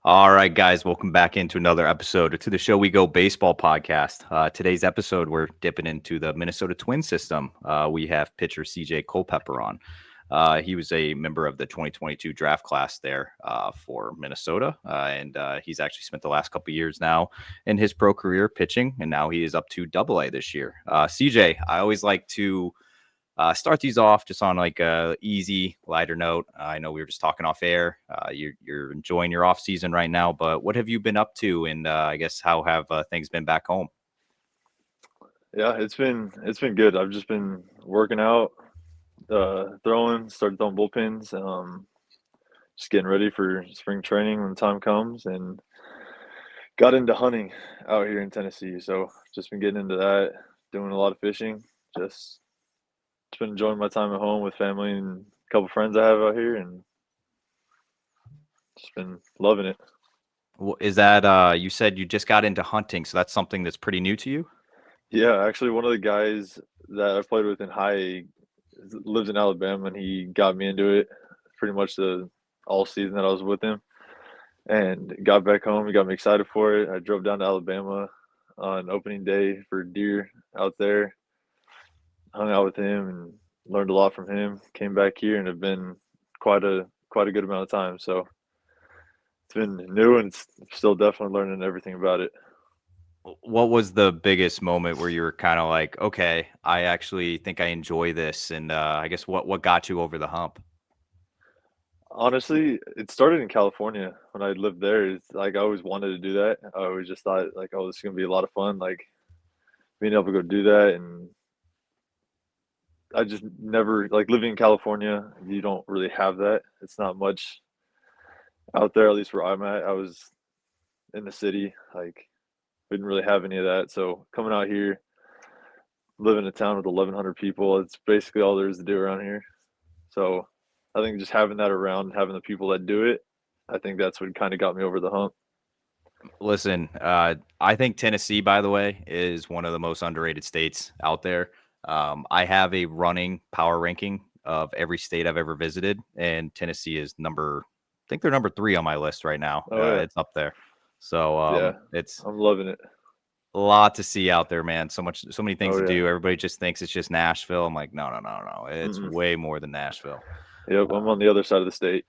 All right, guys, welcome back into another episode to the Show We Go Baseball podcast. Today's episode, we're dipping into the Minnesota Twins system. We have pitcher CJ Culpepper on. He was a member of the 2022 draft class there for Minnesota, and he's actually spent the last couple of years now in his pro career pitching, and now he is up to Double-A this year. CJ, I always like to start these off just on like a easy, lighter note. I know we were just talking off air. You're enjoying your off season right now, but what have you been up to? And I guess how have things been back home? Yeah, it's been good. I've just been working out, started throwing bullpens, just getting ready for spring training when the time comes, and got into hunting out here in Tennessee. So just been getting into that, doing a lot of fishing. Just been enjoying my time at home with family and a couple friends I have out here, and just been loving it. Is that you said you just got into hunting, so that's something that's pretty new to you? Yeah, actually, one of the guys that I played with in high lives in Alabama, and he got me into it pretty much the all season that I was with him. And got back home. He got me excited for it. I drove down to Alabama on opening day for deer out there, hung out with him, and learned a lot from him. Came back here and have been quite a good amount of time. So it's been new and it's still definitely learning everything about it. What was the biggest moment where you were kind of like, okay, I actually think I enjoy this, and I guess what got you over the hump? Honestly, it started in California when I lived there. It's like I always wanted to do that. I always just thought like, oh, this is gonna be a lot of fun, like being able to go do that. And I just never like living in California. You don't really have that. It's not much out there, at least where I'm at. I was in the city, like didn't really have any of that. So coming out here, living in a town with 1,100 people, it's basically all there is to do around here. So I think just having that around, having the people that do it, I think that's what kind of got me over the hump. Listen, I think Tennessee, by the way, is one of the most underrated states out there. I have a running power ranking of every state I've ever visited, and Tennessee is I think they're number 3 on my list right now. Oh yeah, It's up there. So yeah, it's I'm loving it. a lot to see out there, man. So many things Oh to yeah. do. Everybody just thinks it's just Nashville. I'm like, no, no, no, no. It's Mm-mm. way more than Nashville. Yep, I'm on the other side of the state.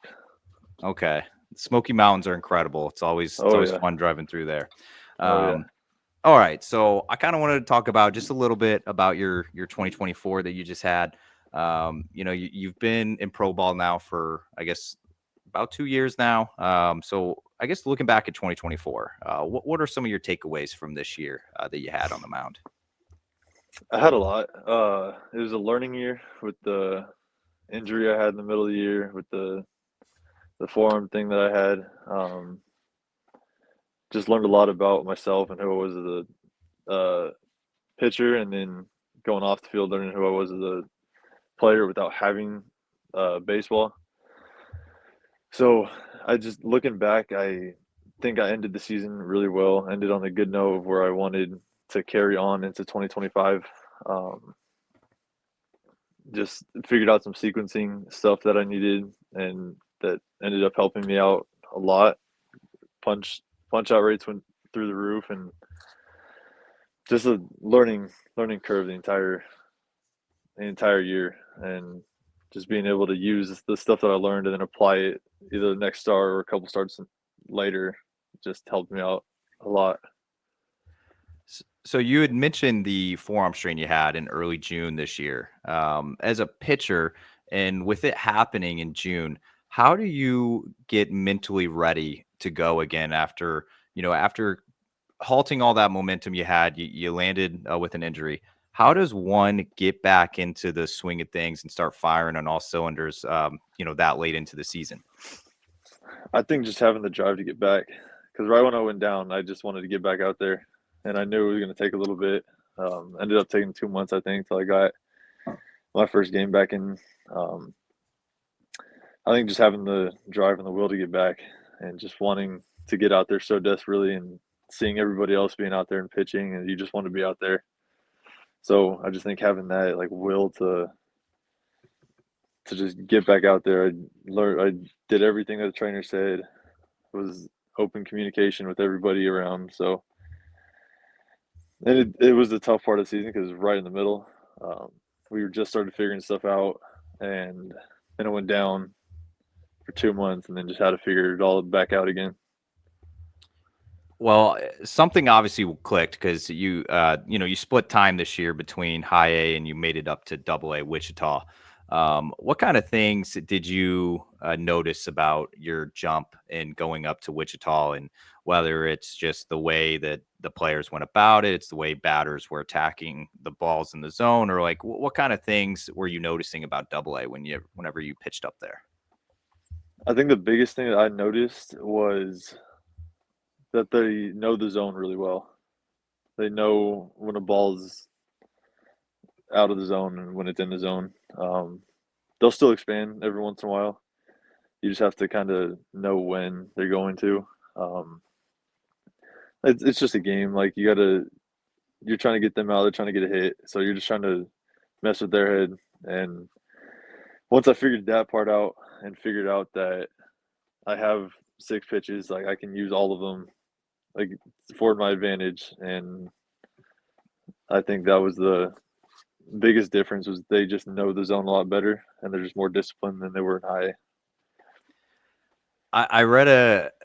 Okay. Smoky Mountains are incredible. It's Oh always yeah. fun driving through there. Oh yeah. Um, All right, so I kind of wanted to talk about just a little bit about your 2024 that you just had. You've been in pro ball now for I guess about 2 years now. So I guess looking back at 2024, what are some of your takeaways from this year that you had on the mound? I had a lot. It was a learning year with the injury I had in the middle of the year with the forearm thing that I had. Just learned a lot about myself and who I was as a pitcher, and then going off the field, learning who I was as a player without having baseball. So I just looking back, I think I ended the season really well. Ended on a good note of where I wanted to carry on into 2025. Um, just figured out some sequencing stuff that I needed, and that ended up helping me out a lot. Punch punch out rates went through the roof, and just a learning curve the entire year, and just being able to use the stuff that I learned and then apply it either the next start or a couple starts later just helped me out a lot. So you had mentioned the forearm strain you had in early June this year. As a pitcher, and with it happening in June, how do you get mentally ready to go again after halting all that momentum you had? You landed with an injury. How does one get back into the swing of things and start firing on all cylinders? That late into the season. I think just having the drive to get back, because right when I went down, I just wanted to get back out there, and I knew it was going to take a little bit. Ended up taking 2 months, I think, till I got my first game back in. Um, I think just having the drive and the will to get back, and just wanting to get out there so desperately, and seeing everybody else being out there and pitching, and you just want to be out there. So I just think having that like will to just get back out there. I did everything that the trainer said. Was open communication with everybody around. So, and it was the tough part of the season because right in the middle, we were just started figuring stuff out, and then it went down for 2 months, and then just had to figure it all back out again. Well, something obviously clicked because you split time this year between high A and you made it up to double A Wichita. What kind of things did you notice about your jump in going up to Wichita, and whether it's just the way that the players went about it, it's the way batters were attacking the balls in the zone, or like what kind of things were you noticing about double A whenever you pitched up there? I think the biggest thing that I noticed was that they know the zone really well. They know when a ball's out of the zone and when it's in the zone. They'll still expand every once in a while. You just have to kind of know when they're going to. Um, it's just a game. Like you're trying to get them out. They're trying to get a hit, so you're just trying to mess with their head. And once I figured that part out and figured out that I have 6 pitches, like I can use all of them, like for my advantage. And I think that was the biggest difference was they just know the zone a lot better and they're just more disciplined than they were in high. I read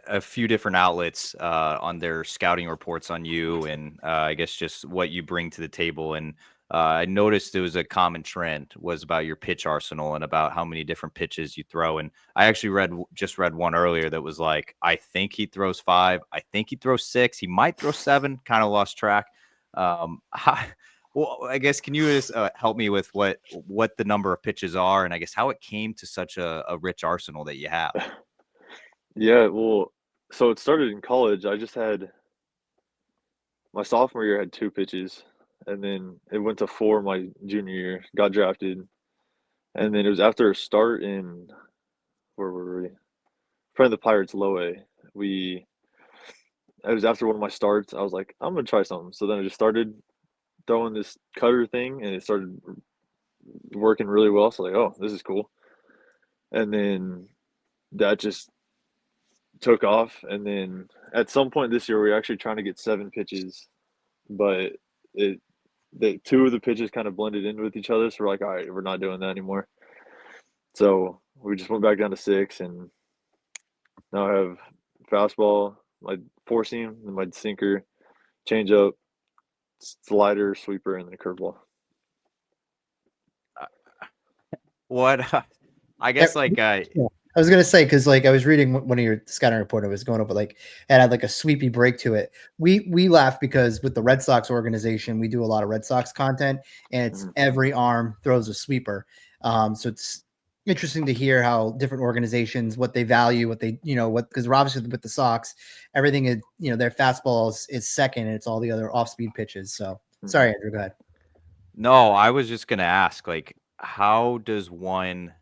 a few different outlets on their scouting reports on you, and I guess just what you bring to the table. And I noticed there was a common trend was about your pitch arsenal and about how many different pitches you throw. And I actually just read one earlier that was like, I think he throws 5, I think he throws 6, he might throw 7. Kind of lost track. Well, I guess can you just help me with what the number of pitches are, and I guess how it came to such a rich arsenal that you have? Yeah, well, so it started in college. I just had my sophomore year had 2 pitches, and then it went to 4 my junior year. Got drafted, and then it was after a start in where were we? Front of the Pirates, low A. We It was after one of my starts. I was like, I'm gonna try something. So then I just started throwing this cutter thing, and it started working really well. So like, oh, this is cool. And then that just took off. And then at some point this year, we were actually trying to get 7 pitches, but it the 2 of the pitches kind of blended in with each other. So we're like, all right, we're not doing that anymore. So we just went back down to 6, and now I have fastball, my four seam, and my sinker, changeup, slider, sweeper, and then a curveball. What I guess like Yeah. I was gonna say because like I was reading one of your scouting report. I was going over like it had like a sweepy break to it. We laugh because with the Red Sox organization, we do a lot of Red Sox content, and it's every arm throws a sweeper. So it's interesting to hear how different organizations what they value, what they because obviously with the Sox, everything is their fastballs is second, and it's all the other off speed pitches. So sorry, Andrew, go ahead. No, I was just gonna ask, like, how does one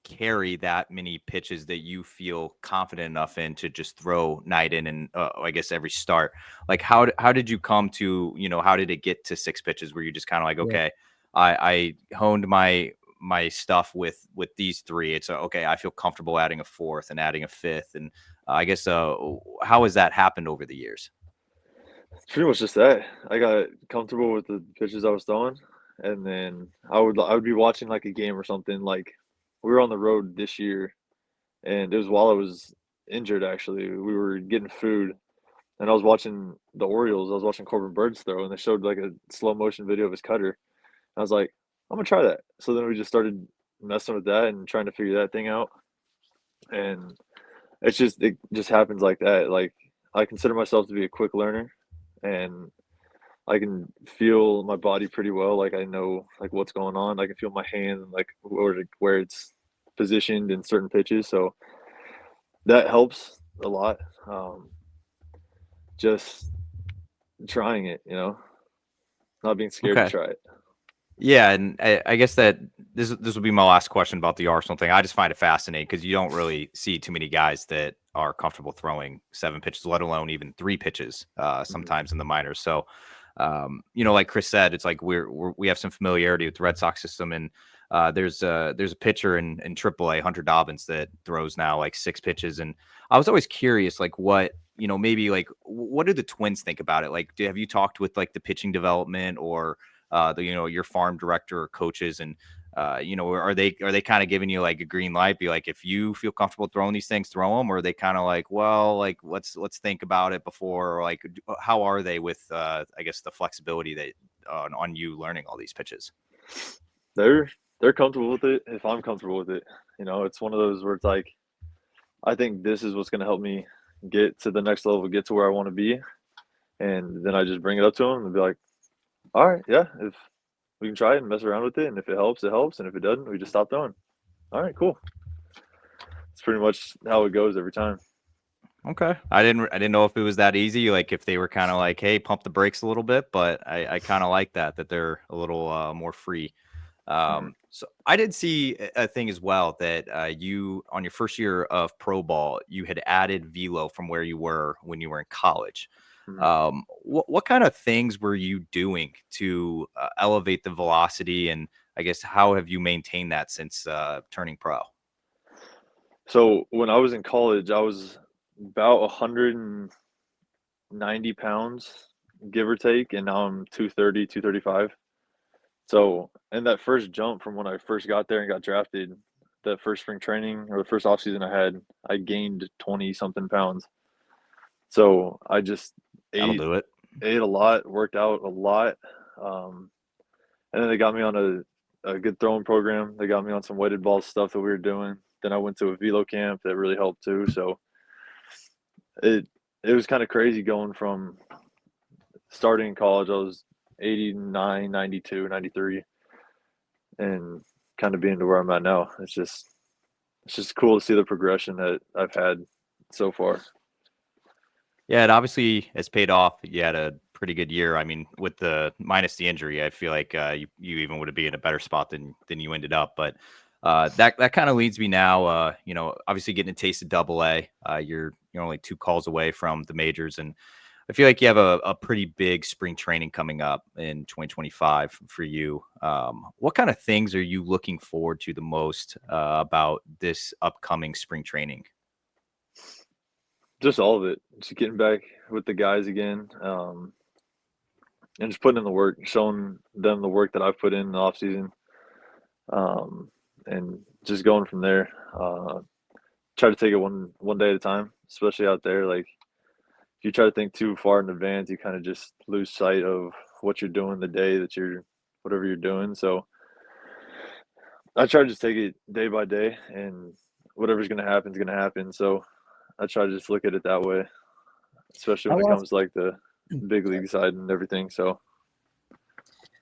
carry that many pitches that you feel confident enough in to just throw night in and I guess every start? Like, how did you come to how did it get to 6 pitches? Where you just kind of like, Yeah. okay, I honed my stuff with these 3. It's okay, I feel comfortable adding a 4th and adding a 5th, and I guess how has that happened over the years? It's pretty much just that. I got comfortable with the pitches I was throwing, and then I would be watching like a game or something. Like we were on the road this year, and it was while I was injured. Actually, we were getting food, and I was watching the Orioles. I was watching Corbin Burns throw, and they showed like a slow motion video of his cutter. I was like, I'm gonna try that. So then we just started messing with that and trying to figure that thing out, and it just happens like that. Like I consider myself to be a quick learner, and I can feel my body pretty well. Like I know like what's going on. I can feel my hand like where it's positioned in certain pitches. So that helps a lot. Just trying it, not being scared to Okay. try it. Yeah, and I guess that this will be my last question about the Arsenal thing. I just find it fascinating because you don't really see too many guys that are comfortable throwing 7 pitches, let alone even 3 pitches, sometimes in the minors. So, like Chris said, it's like we have some familiarity with the Red Sox system, and There's a pitcher in AAA, Hunter Dobbins, that throws now like 6 pitches, and I was always curious, like what maybe like what do the Twins think about it? Like, have you talked with like the pitching development or your farm director or coaches, and are they kind of giving you like a green light, be like, if you feel comfortable throwing these things, throw them, or are they kind of like, well, like let's think about it before, or like how are they with I guess the flexibility that on you learning all these pitches? They're comfortable with it if I'm comfortable with it. It's one of those where it's like, I think this is what's going to help me get to the next level, get to where I want to be. And then I just bring it up to them and be like, all right, yeah, if we can try it and mess around with it. And if it helps, it helps. And if it doesn't, we just stop throwing. All right, cool. It's pretty much how it goes every time. Okay. I didn't know if it was that easy, like if they were kind of like, hey, pump the brakes a little bit, but I kind of like that they're a little more free. So I did see a thing as well that you, on your first year of pro ball, you had added velo from where you were when you were in college. What kind of things were you doing to elevate the velocity, and I guess how have you maintained that since turning pro? So when I was in college, I was about 190 pounds, give or take, and now I'm 230, 235. So in that first jump from when I first got there and got drafted, that first spring training or the first off season I gained 20 something pounds. So I just That'll ate do it. a lot, worked out a lot. And then they got me on a good throwing program. They got me on some weighted ball stuff that we were doing. Then I went to a velo camp that really helped too. So it was kind of crazy going from starting in college. I was 89, 92, 93, and kind of being to where I'm at now. It's just cool to see the progression that I've had so far. Yeah, it obviously has paid off. You had a pretty good year. I mean, with the minus the injury, I feel like you even would be in a better spot than you ended up. But that kind of leads me now. Obviously getting a taste of Double A. You're only 2 calls away from the majors, and I feel like you have a pretty big spring training coming up in 2025 for you. What kind of things are you looking forward to the most about this upcoming spring training? Just all of it. Just getting back with the guys again, and just putting in the work, showing them the work that I've put in the off season, and just going from there. Try to take it one day at a time, especially out there. Like if you try to think too far in advance, you kind of just lose sight of what you're doing the day that whatever you're doing. So I try to just take it day by day, and whatever's going to happen is going to happen. So I try to just look at it that way, especially when it comes to like the big league side and everything. So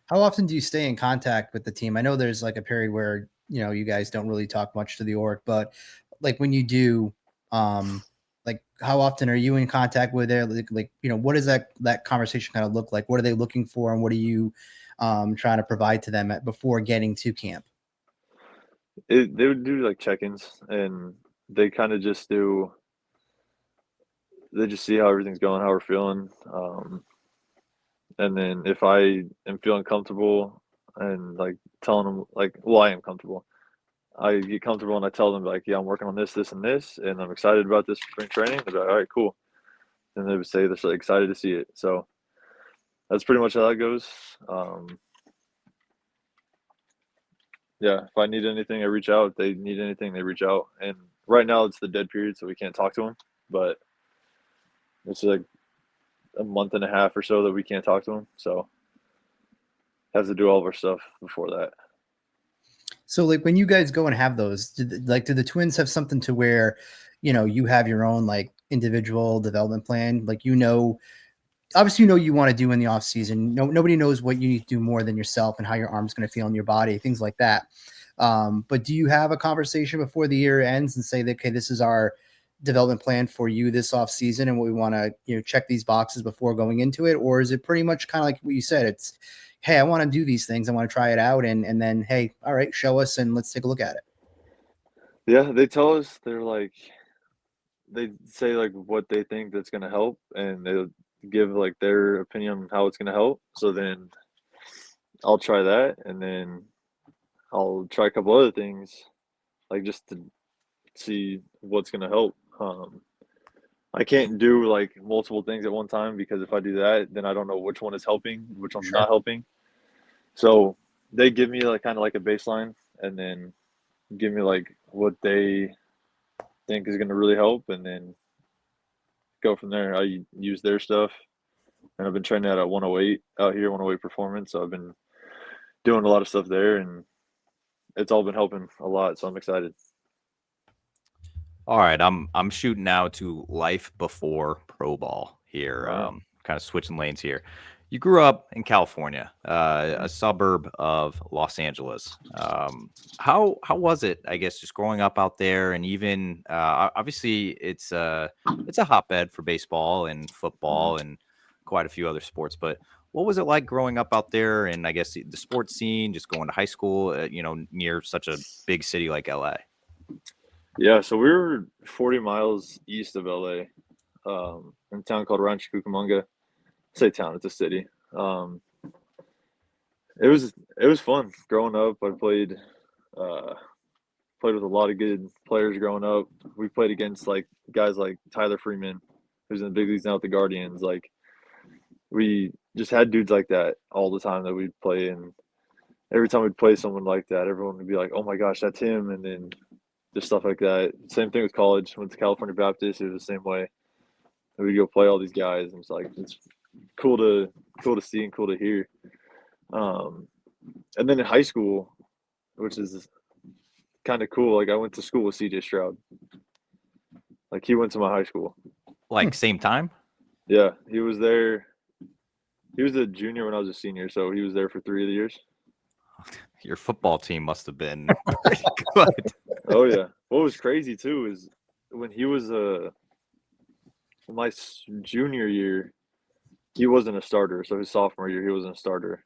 how often do you stay in contact with the team? I know there's like a period where, you guys don't really talk much to the org, but like when you do, like how often are you in contact with it? Like, what does that conversation kind of look like? What are they looking for, and what are you trying to provide to them before getting to camp? they would do like check-ins, and they kind of just they just see how everything's going, how we're feeling. And then if I am feeling comfortable and like telling them like, well, I am comfortable. I get comfortable and I tell them like, yeah, I'm working on this, this, and this, and I'm excited about this spring training. They're like, all right, cool. And they would say they're so excited to see it. So that's pretty much how that goes. Yeah, if I need anything, I reach out. If they need anything, they reach out. And right now it's the dead period, so we can't talk to them. But it's like a month and a half or so that we can't talk to them. So have to do all of our stuff before that. So like when you guys go and have those, do the Twins have something to where, you have your own like individual development plan? Like, obviously, you want to do in the off season. Nobody knows what you need to do more than yourself and how your arm's going to feel in your body, things like that. But do you have a conversation before the year ends and say that, okay, this is our development plan for you this off season, and we want to, check these boxes before going into it? Or is it pretty much kind of like what you said? It's, hey, I want to do these things. I want to try it out. And then, hey, all right, show us and let's take a look at it. Yeah, they tell us, they say like what they think that's going to help, and they'll give like their opinion on how it's going to help. So then I'll try that, and then I'll try a couple other things, like just to see what's gonna help. I can't do like multiple things at one time because if I do that, then I don't know which one is helping, which one's Sure. not helping. So they give me like kind of like a baseline, and then give me like what they think is gonna really help, and then go from there. I use their stuff, and I've been training at 108 out here, 108 Performance. So I've been doing a lot of stuff there, and it's all been helping a lot. So I'm excited. All right, I'm shooting now to life before pro ball here. All right. Kind of switching lanes here. You grew up in California, Mm-hmm. a suburb of Los Angeles. How was it? I guess just growing up out there, and even obviously it's a hotbed for baseball and football and quite a few other sports. But what was it like growing up out there? And I guess the sports scene, just going to high school, near such a big city like LA. Yeah, so we were 40 miles east of LA, in a town called Rancho Cucamonga. Say town, it's a city. Um, it was fun growing up. I uh, played with a lot of good players growing up. We played against like guys like Tyler Freeman, who's in the big leagues now with the Guardians. Like we just had dudes like that all the time that we'd play, and every time we'd play someone like that, everyone would be like, "Oh my gosh, that's him!" And then just stuff like that. Same thing with college. Went to California Baptist. It was the same way. And we'd go play all these guys, and it's cool to see and cool to hear. Um, and then in high school, which is kind of cool. Like I went to school with CJ Stroud. Like he went to my high school. Like same time? Yeah, he was there. He was a junior when I was a senior, so he was there for 3 of the years. Your football team must have been pretty good. Oh yeah. What was crazy too is when he was my junior year, he wasn't a starter. So his sophomore year, he wasn't a starter,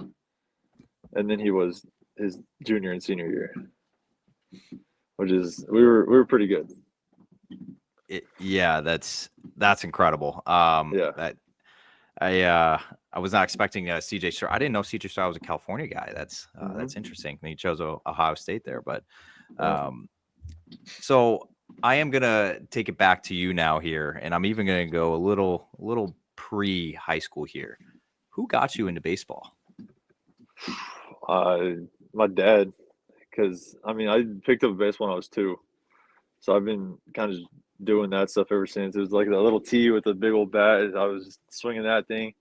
and then he was his junior and senior year, which is we were pretty good. Yeah, that's incredible. Yeah. That I was not expecting CJ Stroud. I didn't know CJ Stroud was a California guy. That's Mhm. interesting. He chose Ohio State there, but Yeah. so I am gonna take it back to you now here, and I'm even gonna go a little pre high school here. Who got you into baseball? Uh, my dad, because I mean, I picked up bass when I was 2, so I've been kind of doing that stuff ever since. It was like the little tee with the big old bat. I was swinging that thing.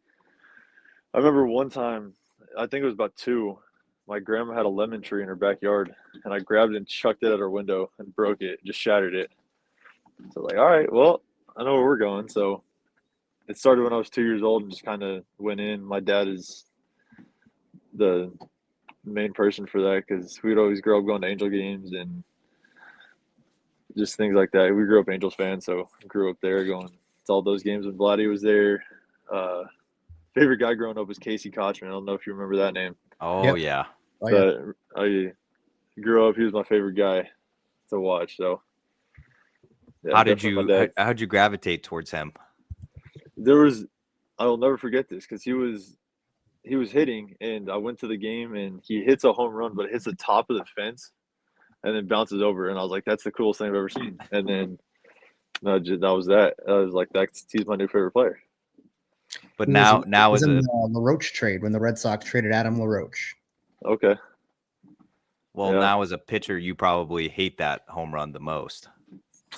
I remember one time, I think it was about 2. My grandma had a lemon tree in her backyard, and I grabbed it and chucked it at her window and broke it, just shattered it. So like, all right, well, I know where we're going. So it started when I was 2 years old and just kind of went in. My dad is the main person for that because we'd always grow up going to Angel games and just things like that. We grew up Angels fans, so grew up there going to all those games when Vladdy was there. Uh, favorite guy growing up was Casey Kochman. I don't know if you remember that name. Oh Yep. yeah. Oh, yeah. But I grew up, he was my favorite guy to watch. So yeah, definitely my dad. how'd you gravitate towards him? There was, I'll never forget this because he was hitting, and I went to the game, and he hits a home run, but it hits the top of the fence and then bounces over, and I was like, that's the coolest thing I've ever seen. And then that was that. I was like, he's my new favorite player. But He now was as in a the LaRoche trade when the Red Sox traded Adam LaRoche. Okay. well, Yeah. now as a pitcher, you probably hate that home run the most.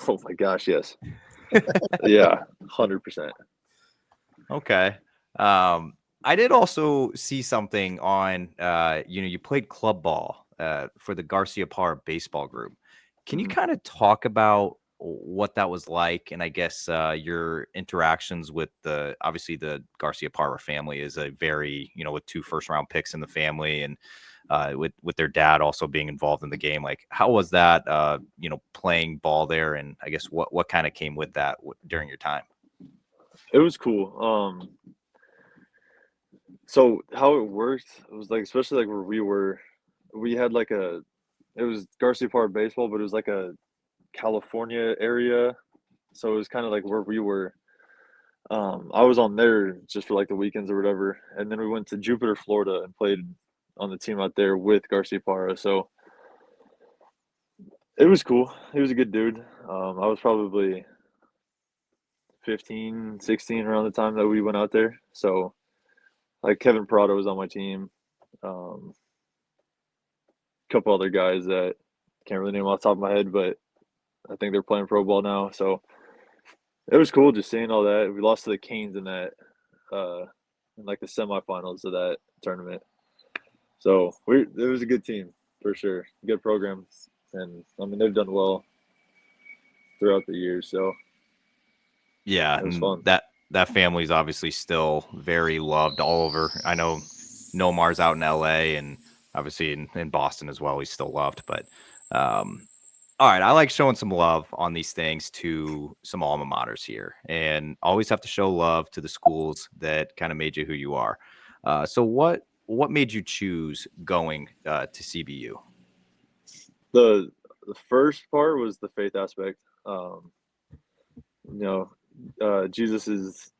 Oh my gosh, yes. Yeah, 100%. Okay. I did also see something on you played club ball for the Garcia Parr baseball group. Can you Mhm. kind of talk about what that was like, and I guess your interactions with obviously the Garcia Parra family is a very, with 2 first-round picks in the family, and with their dad also being involved in the game. Like, how was that playing ball there, and I guess what kind of came with that during your time? It was cool. So how it worked, it was like, especially like where we had like it was Garcia Park baseball, but it was like a California area. So it was kind of like where we were. I was on there just for like the weekends or whatever. And then we went to Jupiter, Florida and played on the team out there with Garcia Parra. So It was cool. He was a good dude. I was probably 15, 16 around the time that we went out there. So, like Kevin Parada was on my team. A couple other guys that can't really name off the top of my head, but I think they're playing pro ball now. So it was cool just seeing all that. We lost to the Canes in that, in like the semifinals of that tournament. So it was a good team for sure. Good program, and I mean they've done well throughout the years. So Yeah, it was and fun. that family's obviously still very loved all over. I know Nomar's out in LA and obviously in Boston as well. He's still loved. But all right, I like showing some love on these things to some alma maters here, and always have to show love to the schools that kind of made you who you are. So what made you choose going to CBU? The first part was the faith aspect. You know, Jesus is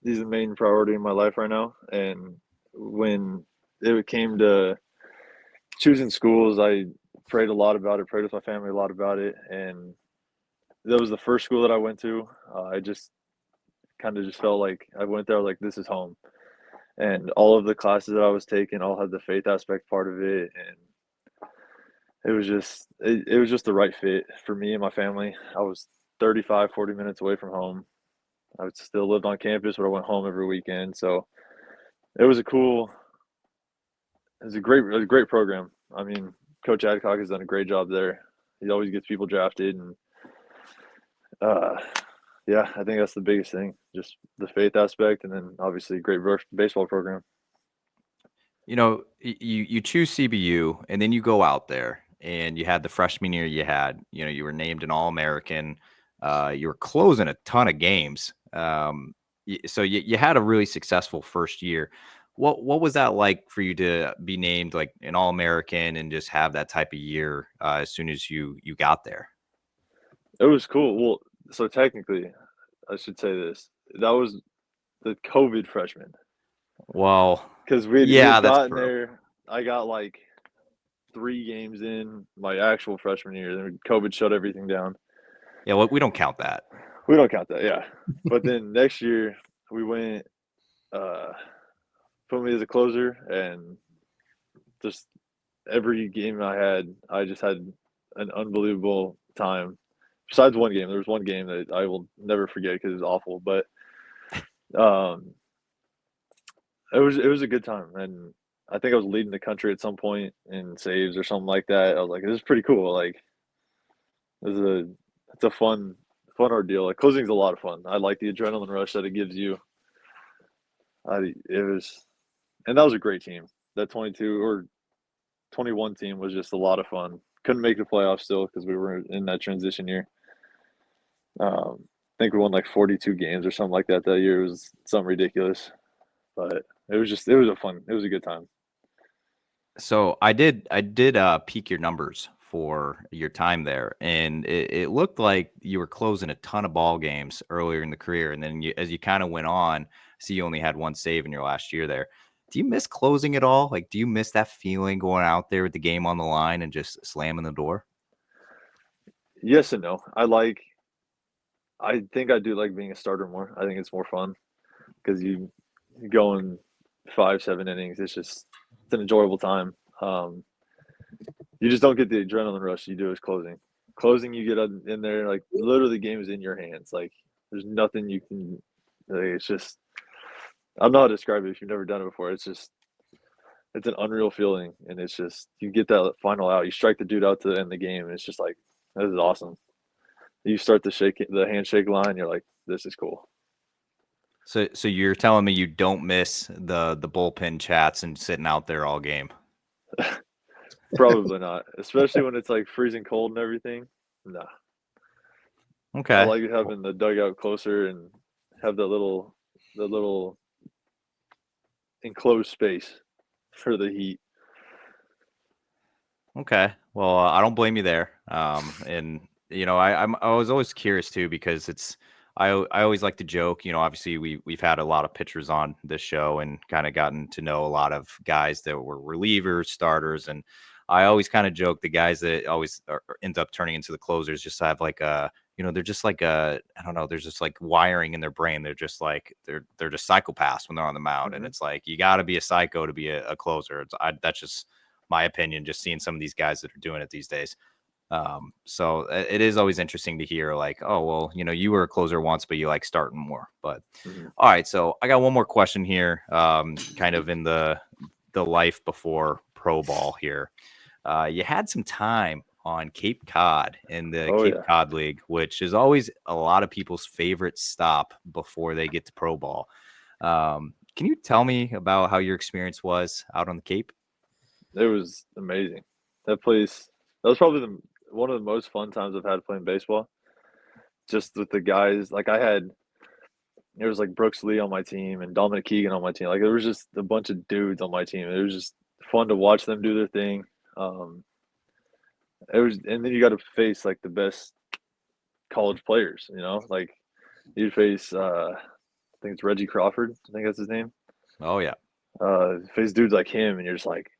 he's the main priority in my life right now. And when it came to choosing schools, I prayed a lot about it, prayed with my family a lot about it. And that was the first school that I went to. I just kind of just felt like I went there like this is home. And all of the classes that I was taking all had the faith aspect part of it. And it was just the right fit for me and my family. I was 35, 40 minutes away from home. I would still lived on campus, but I went home every weekend. So it was a cool, it was a great program. I mean, Coach Adcock has done a great job there. He always gets people drafted, and uh, yeah, I think that's the biggest thing, just the faith aspect, and then obviously great baseball program. You know, you choose CBU and then you go out there and you had the freshman year you were named an All-American. You were closing a ton of games. So you had a really successful first year. What was that like for you to be named like an All-American and just have that type of year as soon as you got there? It was cool. Well, so technically, I should say this. That was the COVID freshman Well, because we yeah, had that's gotten true. there. I got like 3 games in my actual freshman year. Then COVID shut everything down. Yeah, well, we don't count that. We don't count that, yeah. But then next year we went, uh, put me as a closer, and just every game I had, I just had an unbelievable time. Besides one game, there was one game that I will never forget because it was awful. But um, it was a good time, and I think I was leading the country at some point in saves or something like that. I was like, this is pretty cool. Like, this is it's a fun ordeal. Like closing is a lot of fun. I like the adrenaline rush that it gives you. It was, and that was a great team. That 22 or 21 team was just a lot of fun. Couldn't make the playoffs still because we were in that transition year. I think we won like 42 games or something like that year. It was something ridiculous, but it was it was a good time. So I did peek your numbers for your time there, and it looked like you were closing a ton of ball games earlier in the career, and then as you kind of went on, see you only had one save in your last year there. Do you miss closing at all? Like, do you miss that feeling going out there with the game on the line and just slamming the door? Yes and no. I think I do like being a starter more. I think it's more fun because you go in 5, 7 innings. It's an enjoyable time. You just don't get the adrenaline rush you do as closing. Closing, you get in there like literally the game is in your hands. Like there's nothing you can. Like, it's just I don't know how to describe it if you've never done it before. It's an unreal feeling, and it's just you get that final out. You strike the dude out to end the game, and it's just like this is awesome. You start the handshake line. You're like, this is cool. So you're telling me you don't miss the bullpen chats and sitting out there all game? Probably not, especially when it's like freezing cold and everything. Nah, I Okay. like having the dugout closer and have the little enclosed space for the heat. Okay. Well, I don't blame you there. And I was always curious too because I always like to joke. Obviously we've had a lot of pitchers on this show and kind of gotten to know a lot of guys that were relievers, starters, and I always kind of joke the guys that always end up turning into the closers just have like a, they're just like I don't know, there's just like wiring in their brain. They're just like they're just psychopaths when they're on the mound, and it's like you got to be a psycho to be a closer. That's just my opinion. Just seeing some of these guys that are doing it these days. So it is always interesting to hear like, oh, well, you were a closer once, but you like starting more. But all right, so I got one more question here, kind of in the life before pro ball here. You had some time on Cape Cod in the Cape Cod League, which is always a lot of people's favorite stop before they get to pro ball. Can you tell me about how your experience was out on the Cape? It was amazing. That place, that was probably one of the most fun times I've had playing baseball. Just with the guys, like there was like Brooks Lee on my team and Dominic Keegan on my team. Like there was just a bunch of dudes on my team. It was just fun to watch them do their thing. And then you got to face like the best college players. Like you'd face, I think it's Reggie Crawford. I think that's his name. Oh yeah. Face dudes like him, and you're just like,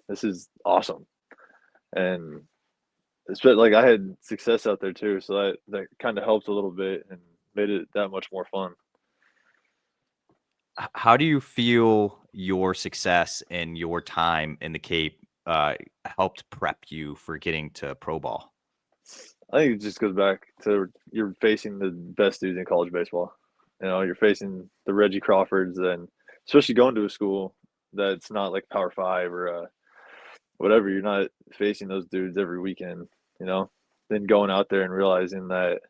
this is awesome. And it's like I had success out there too, so that kind of helped a little bit and made it that much more fun. How do you feel your success and your time in the Cape helped prep you for getting to pro ball? I think it just goes back to you're facing the best dudes in college baseball. You're facing the Reggie Crawfords, and especially going to a school that's not like Power 5 or whatever. You're not facing those dudes every weekend. Then going out there and realizing that,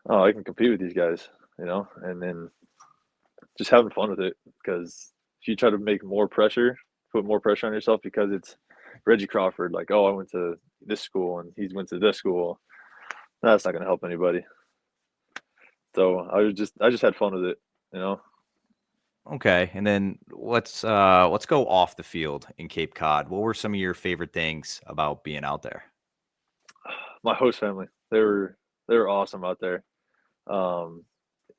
oh, I can compete with these guys. And then just having fun with it, because if you try to put more pressure on yourself because it's Reggie Crawford, like, oh, I went to this school and he went to this school, that's not going to help anybody. So I just had fun with it. Okay, and then let's go off the field in Cape Cod. What were some of your favorite things about being out there? My host family, they were awesome out there.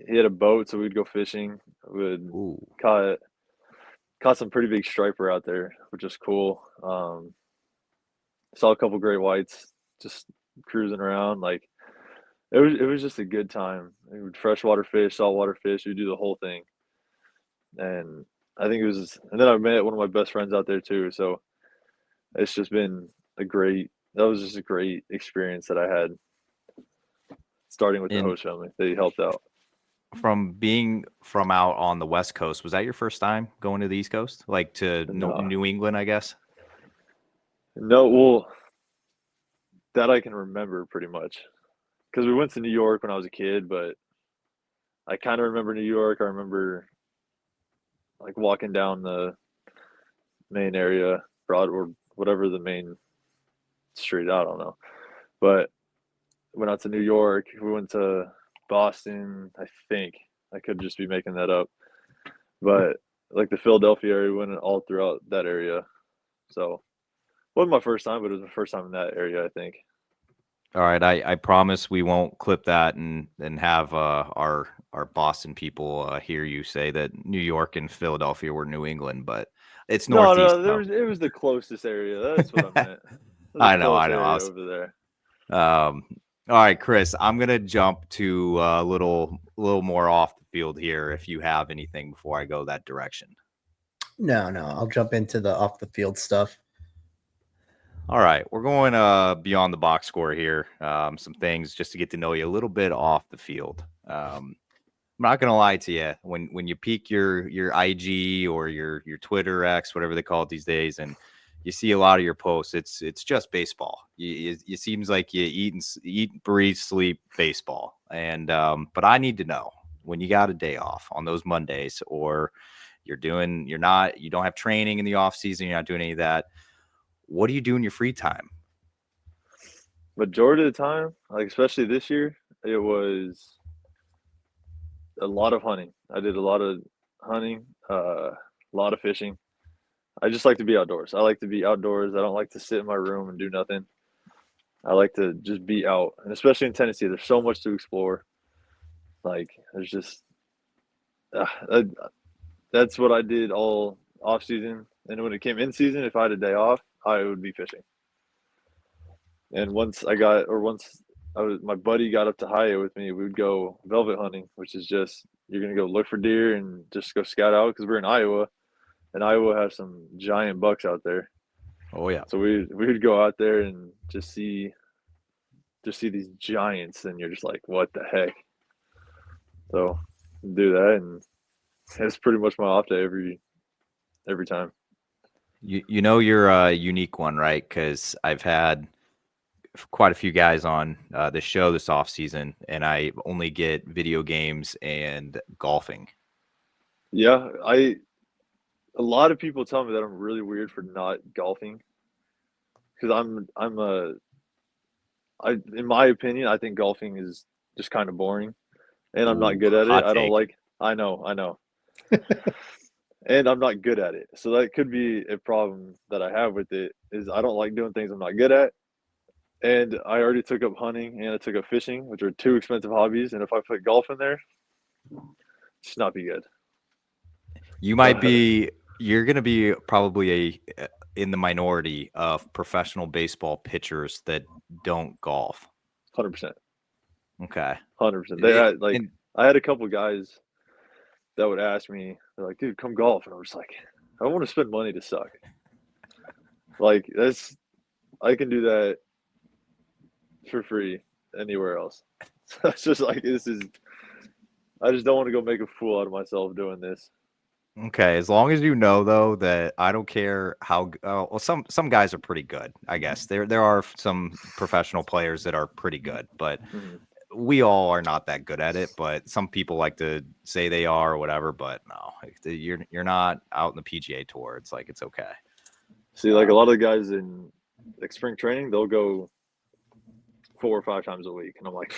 He had a boat, so we'd go fishing. Ooh. Caught some pretty big striper out there, which is cool. Saw a couple great whites just cruising around. Like it was just a good time. We would freshwater fish, saltwater fish. We do the whole thing, and I think it was. And then I met one of my best friends out there too. So it's just been that was just a great experience that I had. Starting with the host family, they helped out. From being from out on the West Coast, was that your first time going to the East Coast, like to New England, I guess? No, well, that I can remember pretty much, because we went to New York when I was a kid, but I kind of remember New York. I remember like walking down the main area, Broad or whatever the main street, I don't know. But went out to New York. We went to Boston, I think. I could just be making that up. But like the Philadelphia area, we went all throughout that area. So it wasn't my first time, but it was my first time in that area, I think. All right, I promise we won't clip that and have our Boston people hear you say that New York and Philadelphia were New England, but it's Northeast. No, it was the closest area. That's what I meant. I know. Over there. All right, Chris, I'm gonna jump to a little more off the field here. If you have anything before I go that direction. No, I'll jump into the off the field stuff. All right, we're going beyond the box score here. Some things just to get to know you a little bit off the field. I'm not gonna lie to you. When you peek your IG or your Twitter X, whatever they call it these days, and you see a lot of your posts, it's just baseball. It seems like you eat, breathe, sleep baseball. And but I need to know, when you got a day off on those Mondays, or you don't have training in the off season, you're not doing any of that, what do you do in your free time? Majority of the time, like especially this year, it was a lot of hunting. I did a lot of hunting, a lot of fishing. I just like to be outdoors. I like to be outdoors. I don't like to sit in my room and do nothing. I like to just be out. And especially in Tennessee, there's so much to explore. Like there's just that's what I did all off season. And when it came in season, if I had a day off, I would be fishing. And once my buddy got up to Haya with me, we would go velvet hunting, which is just you're gonna go look for deer and just go scout out because we're in Iowa, and Iowa has some giant bucks out there. Oh yeah. So we would go out there and just see these giants, and you're just like, what the heck? So do that, and it's pretty much my off day every time. You know you're a unique one, right? Because I've had quite a few guys on the show this off season, and I only get video games and golfing. Yeah, a lot of people tell me that I'm really weird for not golfing because in my opinion, I think golfing is just kind of boring, and I'm not good at it. Hot I don't take. like. I know. And I'm not good at it. So that could be a problem that I have with it is I don't like doing things I'm not good at. And I already took up hunting and I took up fishing, which are two expensive hobbies. And if I put golf in there, it's not be good. You're going to be probably in the minority of professional baseball pitchers that don't golf. 100%. Okay. 100%. I had a couple guys that would ask me, they're like, dude, come golf. And I was like, I don't want to spend money to suck. I can do that for free anywhere else. So it's just like, I just don't want to go make a fool out of myself doing this. Okay, as long as you know though that I don't care how well some guys are pretty good. I guess there are some professional players that are pretty good, but we all are not that good at it. But some people like to say they are or whatever. But no, you're not out in the PGA Tour. It's like it's okay. See, like a lot of the guys in like spring training, they'll go 4 or 5 times a week, and I'm like,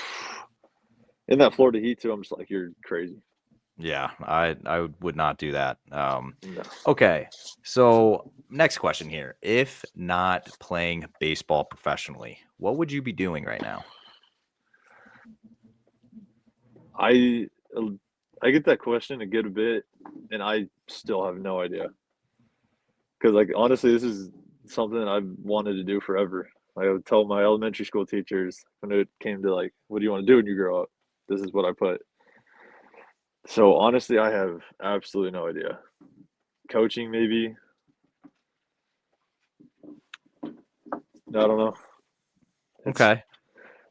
in that Florida heat too. I'm just like, you're crazy. Yeah, I would not do that. No. Okay, so next question here. If not playing baseball professionally, what would you be doing right now? I get that question a good bit, and I still have no idea. Because, like, honestly, this is something I've wanted to do forever. I would tell my elementary school teachers when it came to, like, what do you want to do when you grow up? This is what I put. So, honestly, I have absolutely no idea. Coaching, maybe. I don't know. Okay.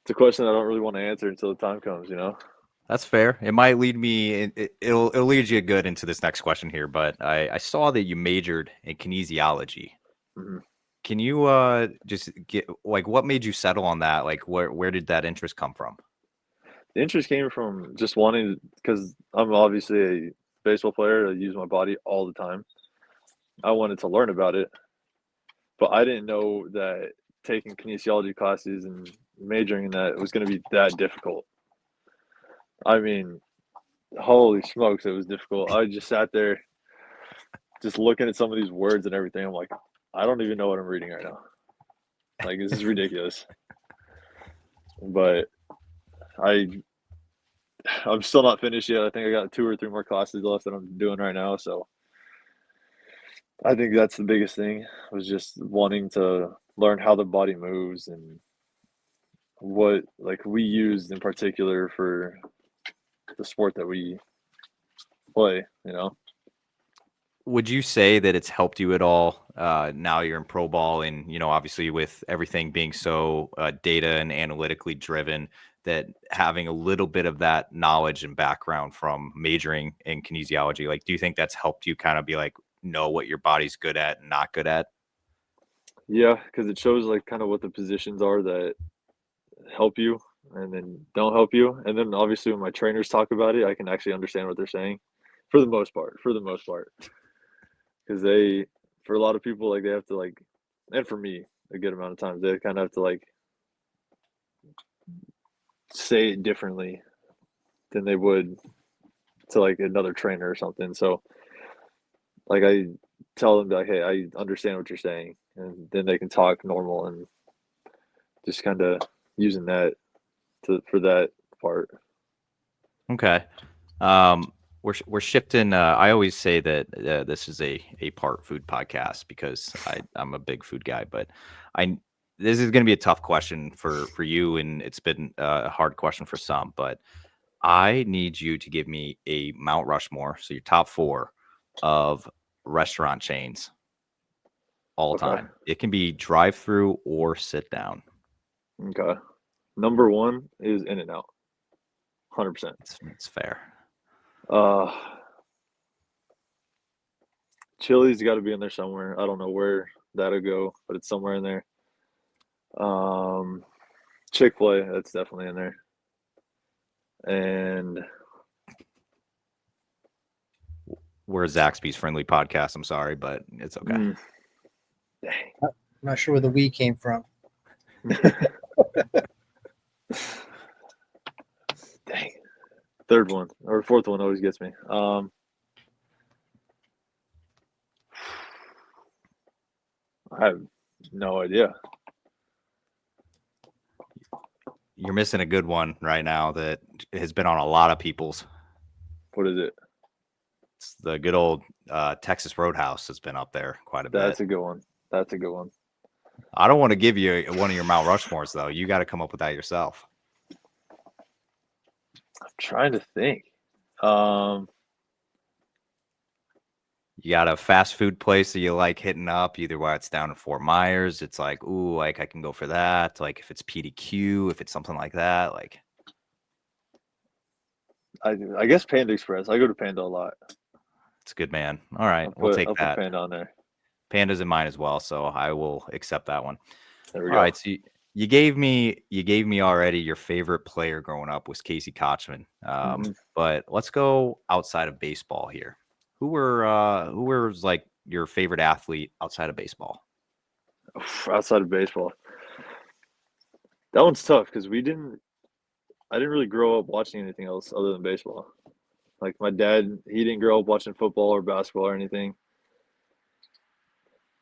It's a question I don't really want to answer until the time comes, you know? That's fair. It might lead me. It'll lead you good into this next question here. But I saw that you majored in kinesiology. Mm-hmm. Can you just get like what made you settle on that? Like where did that interest come from? The interest came from just wanting, because I'm obviously a baseball player. I use my body all the time. I wanted to learn about it, but I didn't know that taking kinesiology classes and majoring in that was going to be that difficult. I mean, holy smokes, it was difficult. I just sat there just looking at some of these words and everything. I'm like, I don't even know what I'm reading right now. Like, this is ridiculous. But I'm still not finished yet. I think I got 2 or 3 more classes left that I'm doing right now. So I think that's the biggest thing, was just wanting to learn how the body moves and what like we used in particular for the sport that we play, you know. Would you say that it's helped you at all? Now you're in pro ball, and obviously with everything being so data and analytically driven, that having a little bit of that knowledge and background from majoring in kinesiology, like, do you think that's helped you kind of be like, know what your body's good at and not good at? Yeah, because it shows like kind of what the positions are that help you and then don't help you. And then obviously when my trainers talk about it, I can actually understand what they're saying for the most part. Because for a lot of people, like they have to like, and for me, a good amount of times, they kind of have to like say it differently than they would to like another trainer or something. So like I tell them like, hey, I understand what you're saying, and then they can talk normal and just kind of using that for that part. Okay. we're shifting. I always say that this is a part food podcast because I'm a big food guy, but I this is going to be a tough question for you, and it's been a hard question for some. But I need you to give me a Mount Rushmore, so your top 4 of restaurant chains all Okay. time. It can be drive-through or sit down. Okay. Number 1 is In-N-Out. 100%. It's fair. Chili's got to be in there somewhere. I don't know where that'll go, but it's somewhere in there. Chick-fil-A, that's definitely in there. And We're Zaxby's friendly podcast. I'm sorry, but it's okay. Dang. I'm not sure where the we came from. Dang. Third one or fourth one always gets me. I have no idea. You're missing a good one right now that has been on a lot of people's. What is it? It's the good old Texas Roadhouse has been up there quite a bit. That's a good one. That's a good one. I don't want to give you one of your Mount Rushmores, though. You got to come up with that yourself. I'm trying to think. You got a fast food place that you like hitting up, either while it's down in Fort Myers. It's like, ooh, like I can go for that. Like if it's PDQ, if it's something like that, like I guess Panda Express. I go to Panda a lot. it's good, man. All right, I'll we'll take put that. Panda on there. Panda's in mine as well, so I will accept that one. There we All go. right, so you gave me already your favorite player growing up was Casey Kochman. But let's go outside of baseball here. Who was like your favorite athlete outside of baseball? Outside of baseball, that one's tough because I didn't really grow up watching anything else other than baseball. Like my dad, he didn't grow up watching football or basketball or anything.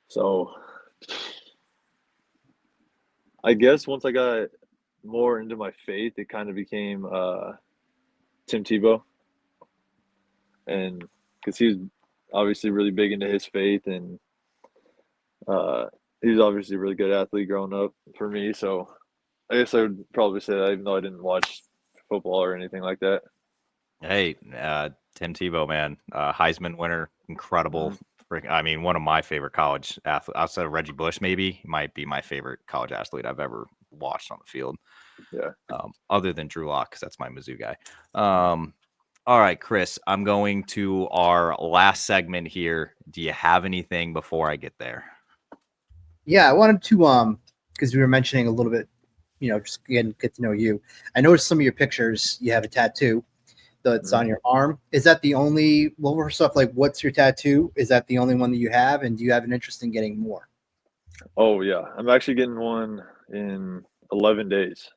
So I guess once I got more into my faith, it kind of became Tim Tebow, and because he was obviously really big into his faith, and he was obviously a really good athlete growing up for me. So I guess I would probably say that, even though I didn't watch football or anything like that. Hey, Tim Tebow, man, Heisman winner, incredible. I mean, one of my favorite college athletes outside of Reggie Bush, maybe might be my favorite college athlete I've ever watched on the field. Yeah. Other than Drew Lock, because that's my Mizzou guy. All right, Chris, I'm going to our last segment here. Do you have anything before I get there? Yeah, I wanted to because we were mentioning a little bit, just again get to know you. I noticed some of your pictures. You have a tattoo that's on your arm. Is that the only? Well, first off, like, what's your tattoo? Is that the only one that you have, and do you have an interest in getting more? Oh yeah, I'm actually getting one in 11 days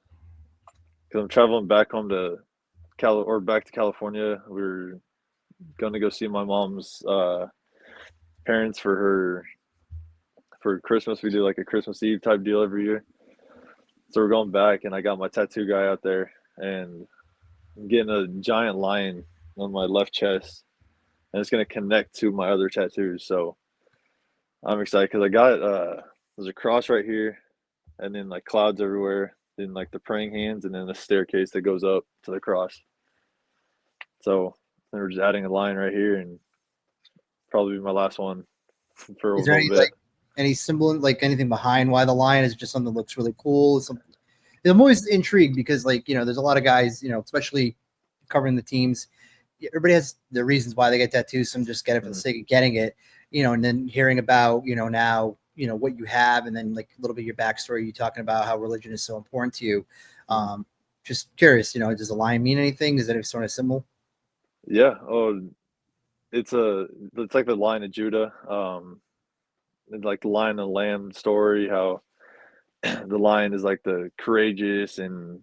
because I'm traveling back home to back to California. We're going to go see my mom's parents for Christmas. We do like a Christmas Eve type deal every year. So we're going back, and I got my tattoo guy out there, and I'm getting a giant lion on my left chest, and it's going to connect to my other tattoos. So I'm excited because I got there's a cross right here, and then like clouds everywhere, then like the praying hands, and then a staircase that goes up to the cross. So then we're just adding a line right here, and probably be my last one for a Is there little any bit. like any symbol, like anything behind why the lion is just something that looks really cool? I'm always intrigued because, like, there's a lot of guys, especially covering the teams. Everybody has their reasons why they get tattoos. Some just get it for the sake of getting it, and then hearing about, now, what you have, and then like a little bit of your backstory. You talking about how religion is so important to you. Just curious, does the lion mean anything? Is that a sort of symbol? Yeah. Oh, it's like the Lion of Judah. It's like the Lion and the Lamb story. How the lion is like the courageous and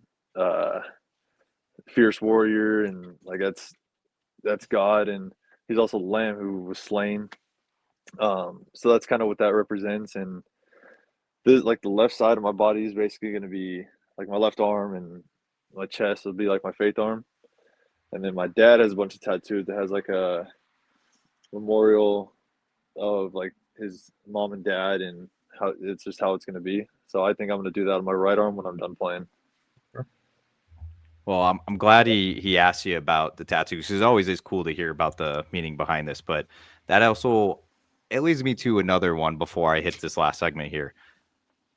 fierce warrior, and like that's God, and he's also the lamb who was slain. So that's kind of what that represents. And this, like the left side of my body is basically going to be like my left arm, and my chest will be like my faith arm. And then my dad has a bunch of tattoos that has like a memorial of like his mom and dad and how it's just how it's going to be. So I think I'm going to do that on my right arm when I'm done playing. Well, I'm glad he asked you about the tattoos. It always is cool to hear about the meaning behind this, but that also it leads me to another one before I hit this last segment here.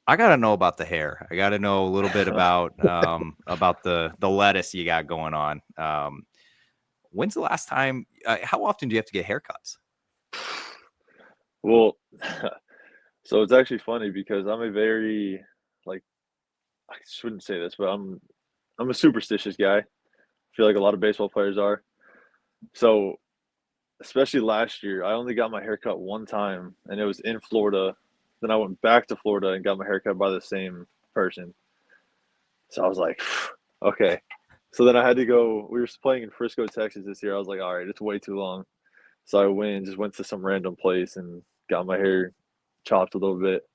I gotta know about the hair. I gotta know a little bit about the lettuce you got going on. When's the last time? How often do you have to get haircuts? Well, so it's actually funny because I'm a very like I shouldn't say this, but I'm a superstitious guy. I feel like a lot of baseball players are. So especially last year, I only got my haircut one time, and it was in Florida. Then I went back to Florida and got my haircut by the same person. So I was like, okay. So then I had to go. We were playing in Frisco, Texas this year. I was like, all right, it's way too long. So I went to some random place and got my hair chopped a little bit.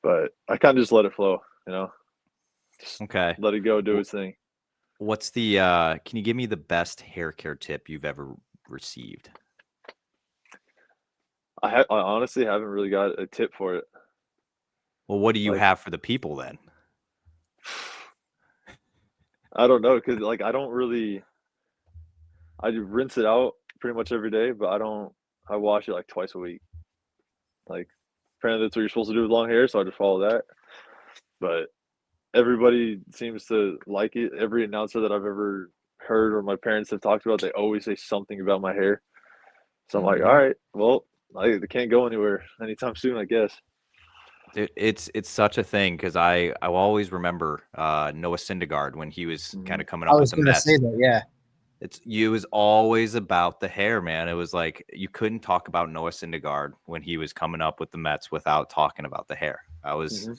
But I kind of just let it flow, just Okay. let it go, do its thing. What's the can you give me the best hair care tip you've ever received? I honestly haven't really got a tip for it. Well, what do you Like, have for the people then? I don't know because like I rinse it out pretty much every day, but I wash it like twice a week. Like apparently that's what you're supposed to do with long hair, so I just follow that. But everybody seems to like it. Every announcer that I've ever heard or my parents have talked about, they always say something about my hair. So I'm like, all right, well, I can't go anywhere anytime soon, I guess. It's such a thing because I will always remember Noah Syndergaard when he was kind of coming I up with was the going to say Mets. that. Yeah. It was always about the hair, man. It was like you couldn't talk about Noah Syndergaard when he was coming up with the Mets without talking about the hair. I was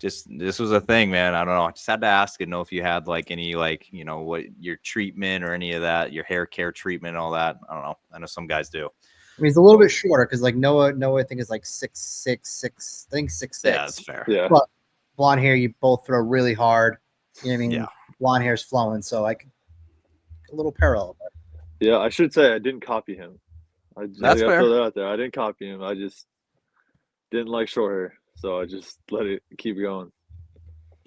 this was a thing, man. I don't know. I just had to ask and know if you had like any what your treatment or any of that, your hair care treatment and all that. I don't know. I know some guys do. I mean, he's a little bit shorter because like Noah, I think is like 6'6", I think 6'6". Yeah, that's fair. Yeah. But blonde hair, you both throw really hard. You know what I mean? Yeah. Blonde hair's flowing, so a little parallel. But Yeah, I should say I didn't copy him. That's I fair. throw that out there. I didn't copy him. I just didn't like short hair, so I just let it keep going.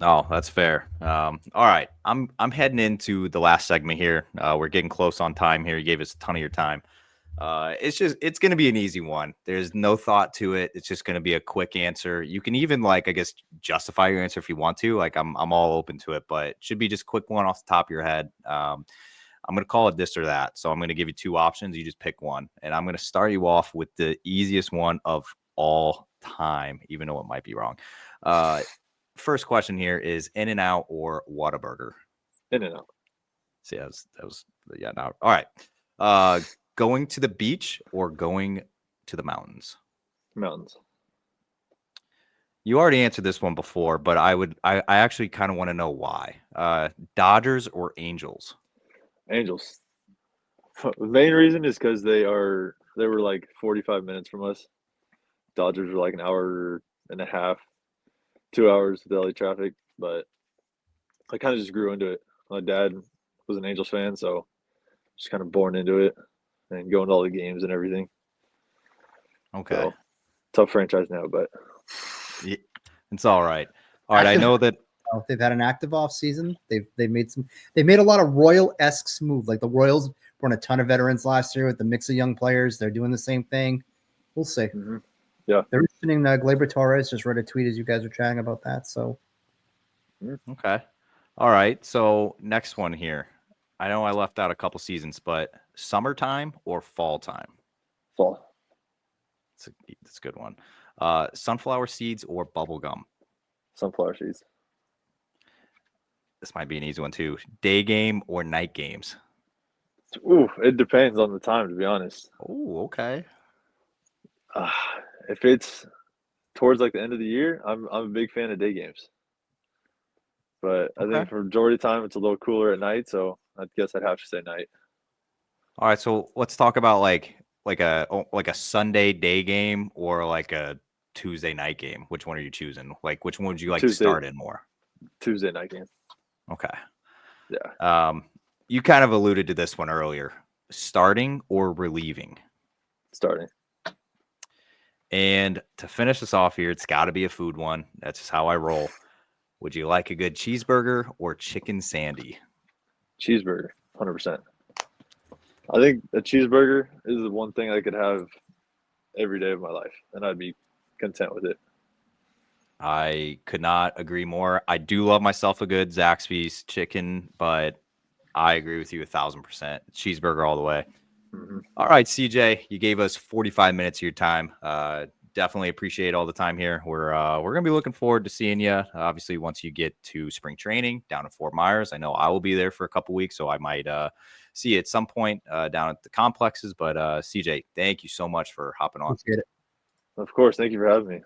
Oh, that's fair. All right, I'm heading into the last segment here. We're getting close on time here. You gave us a ton of your time. It's going to be an easy one. There's no thought to it. It's just going to be a quick answer. You can even I guess justify your answer if you want to. Like I'm all open to it, but it should be just a quick one off the top of your head. I'm going to call it this or that. So I'm going to give you two options. You just pick one, and I'm going to start you off with the easiest one of all time, even though it might be wrong. First question here is In-N-Out or Whataburger? In-N-Out. See, that was yeah. Now, all right. Going to the beach or going to the mountains? Mountains. You already answered this one before, but I actually kind of want to know why. Dodgers or Angels? Angels. The main reason is because they were like 45 minutes from us. Dodgers were like an hour and a half, 2 hours with LA traffic, but I kind of just grew into it. My dad was an Angels fan, so just kind of born into it and going to all the games and everything. Okay. So, tough franchise now, but it's all right. All right. I know that they've had an active off season. They made a lot of Royal-esque moves. Like the Royals brought a ton of veterans last year with the mix of young players. They're doing the same thing. We'll see. Mm-hmm. Yeah. They're mentioning Gleyber Torres. Just read a tweet as you guys were chatting about that. So okay. All right. So next one here. I know I left out a couple seasons, but summertime or fall time? Fall. That's a good one. Sunflower seeds or bubble gum? Sunflower seeds. This might be an easy one too. Day game or night games? Ooh, it depends on the time, to be honest. Oh, okay. If it's towards like the end of the year, I'm a big fan of day games. But I think for majority of the time, it's a little cooler at night, so I guess I'd have to say night. All right, so let's talk about like a Sunday day game or like a Tuesday night game. Which one are you choosing? Like, which one would you like to start in more? Tuesday night game. Okay. Yeah. You kind of alluded to this one earlier. Starting or relieving? Starting. And to finish us off here, it's got to be a food one. That's just how I roll. Would you like a good cheeseburger or chicken sandy? Cheeseburger, 100%. I think a cheeseburger is the one thing I could have every day of my life, and I'd be content with it. I could not agree more. I do love myself a good Zaxby's chicken, but I agree with you 1,000%. Cheeseburger all the way. Mm-hmm. All right, CJ, you gave us 45 minutes of your time. Definitely appreciate all the time here. We're gonna be looking forward to seeing you. Obviously, once you get to spring training down in Fort Myers, I know I will be there for a couple weeks, so I might see you at some point down at the complexes. But CJ, thank you so much for hopping on. Appreciate it. Of course. Thank you for having me.